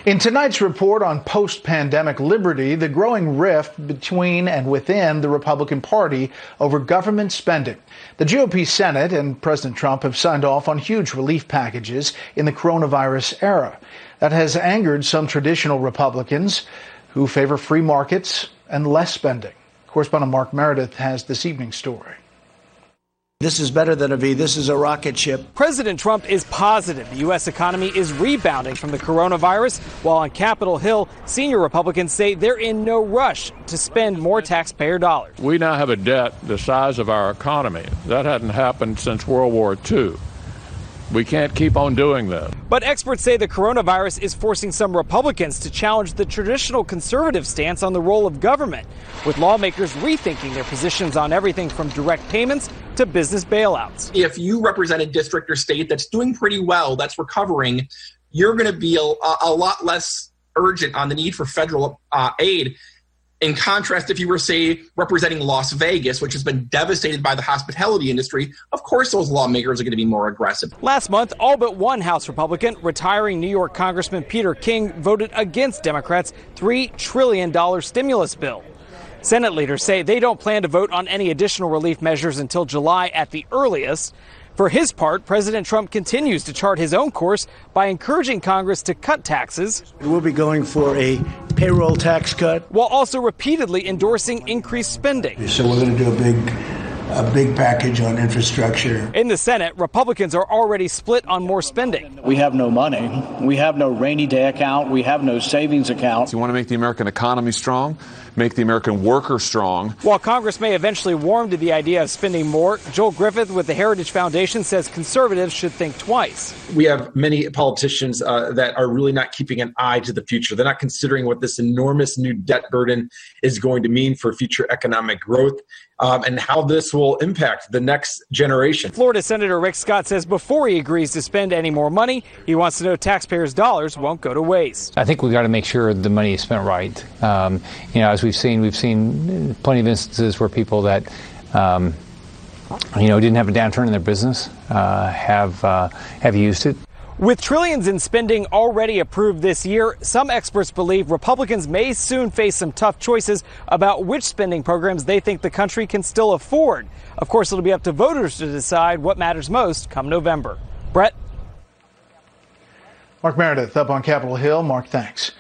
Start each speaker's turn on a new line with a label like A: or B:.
A: In tonight's report on post-pandemic liberty, the growing rift between and within the Republican Party over government spending. The GOP Senate and President Trump have signed off on huge relief packages in the coronavirus era. That has angered some traditional Republicans who favor free markets and less spending. Correspondent Mark Meredith has this evening's story.
B: This is better than a V. This is a rocket ship.
C: President Trump is positive the U.S. economy is rebounding from the coronavirus, while on Capitol Hill, senior Republicans say they're in no rush to spend more taxpayer dollars.
D: We now have a debt the size of our economy. That hadn't happened since World War II. We can't keep on doing that.
C: But experts say the coronavirus is forcing some Republicans to challenge the traditional conservative stance on the role of government, with lawmakers rethinking their positions on everything from direct payments to business bailouts.
E: If you represent a district or state that's doing pretty well, that's recovering, you're going to be a lot less urgent on the need for federal aid. In contrast, if you were, say, representing Las Vegas, which has been devastated by the hospitality industry, of course those lawmakers are going to be more aggressive.
C: Last month, all but one House Republican, retiring New York Congressman Peter King, voted against Democrats' $3 trillion stimulus bill. Senate leaders say they don't plan to vote on any additional relief measures until July at the earliest. For his part, President Trump continues to chart his own course by encouraging Congress to cut taxes.
B: We'll be going for a payroll tax cut,
C: while also repeatedly endorsing increased spending.
B: So we're going to do a big package on infrastructure.
C: In the Senate, Republicans are already split on more spending.
F: We have no money. We have no rainy day account. We have no savings account.
G: You want to make the American economy strong, make the American worker strong.
C: While Congress may eventually warm to the idea of spending more, Joel Griffith with the Heritage Foundation says conservatives should think twice.
H: We have many politicians that are really not keeping an eye to the future. They're not considering what this enormous new debt burden is going to mean for future economic growth and how this will impact the next generation.
C: Florida Senator Rick Scott says before he agrees to spend any more money, he wants to know taxpayers' dollars won't go to waste.
I: I think we've got to make sure the money is spent right. As we've seen plenty of instances where people that didn't have a downturn in their business have used it.
C: With trillions in spending already approved this year, some experts believe Republicans may soon face some tough choices about which spending programs they think the country can still afford. Of course, it'll be up to voters to decide what matters most come November. Brett?
A: Mark Meredith up on Capitol Hill. Mark, thanks.